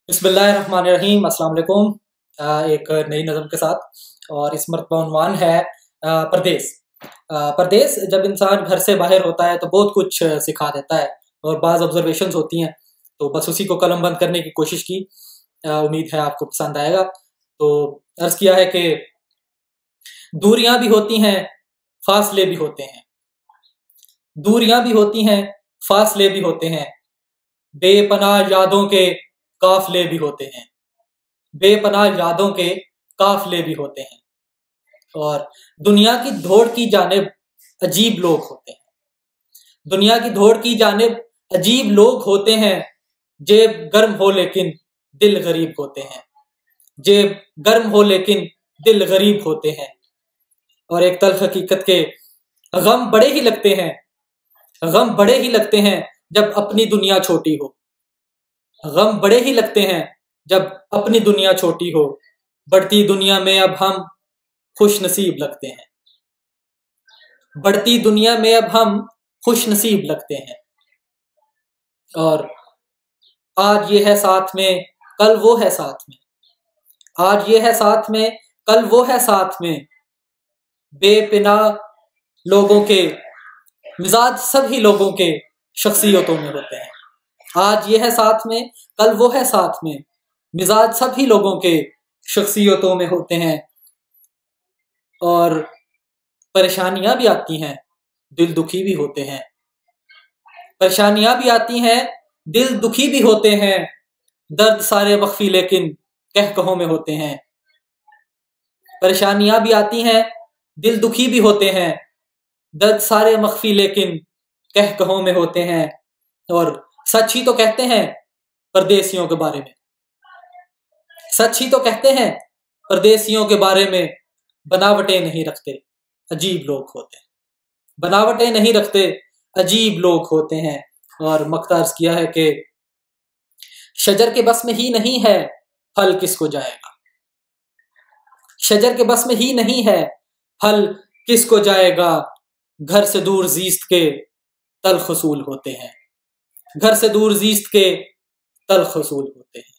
बिस्मिल्लाहिर्रहमानिर्रहीम, अस्सलाम वालेकुम। एक नई नज़म के साथ और इस मरतबा उन्वान है परदेस। परदेस जब इंसान घर से बाहर होता है तो बहुत कुछ सिखा देता है और बाज़ ऑब्जर्वेशंस होती हैं, तो बस उसी को कलमबंद करने की कोशिश की। उम्मीद है आपको पसंद आएगा। तो अर्ज़ किया है कि दूरियां भी होती हैं, फासले भी होते हैं। दूरियां भी होती हैं, फासले भी होते हैं। बेपनाह यादों के काफिले भी होते हैं। बेपनाह यादों के काफिले भी होते हैं। और दुनिया की दौड़ की जानिब अजीब लोग होते हैं। दुनिया की दौड़ की जानिब अजीब लोग होते हैं। जेब गर्म हो लेकिन दिल गरीब होते हैं। जेब गर्म हो लेकिन दिल गरीब होते हैं। और एक तल्ख हकीकत के गम बड़े ही लगते हैं। गम बड़े ही लगते हैं जब अपनी दुनिया छोटी हो। गम बड़े ही लगते हैं जब अपनी दुनिया छोटी हो। बढ़ती दुनिया में अब हम खुश नसीब लगते हैं। बढ़ती दुनिया में अब हम खुश नसीब लगते हैं। और आज ये है साथ में, कल वो है साथ में। आज ये है साथ में, कल वो है साथ में। बेपनाह लोगों के मिजाज सभी लोगों के शख्सियतों में होते हैं। आज ये है साथ में, कल वो है साथ में। मिजाज सभी लोगों के शख्सियतों में होते हैं। और परेशानियां भी आती हैं, दिल दुखी भी होते हैं। परेशानियां भी आती हैं, दिल दुखी भी होते हैं। दर्द सारे मख्फी लेकिन कह कहों में होते हैं। परेशानियां भी आती हैं, दिल दुखी भी होते हैं। दर्द सारे मख्फी लेकिन कह कहों में होते हैं। और सच ही तो कहते हैं परदेसियों के बारे में। सच ही तो कहते हैं परदेसियों के बारे में। बनावटें नहीं रखते, अजीब लोग होते हैं। बनावटें नहीं रखते, अजीब लोग होते हैं। और मख्तार्स किया है कि शजर के बस में ही नहीं है, फल किसको जाएगा। शजर के बस में ही नहीं है, फल किसको जाएगा। घर से दूर जीस्त के तल्ख असूल होते हैं। घर से दूर जीस्त के तल्ख असूल होते हैं।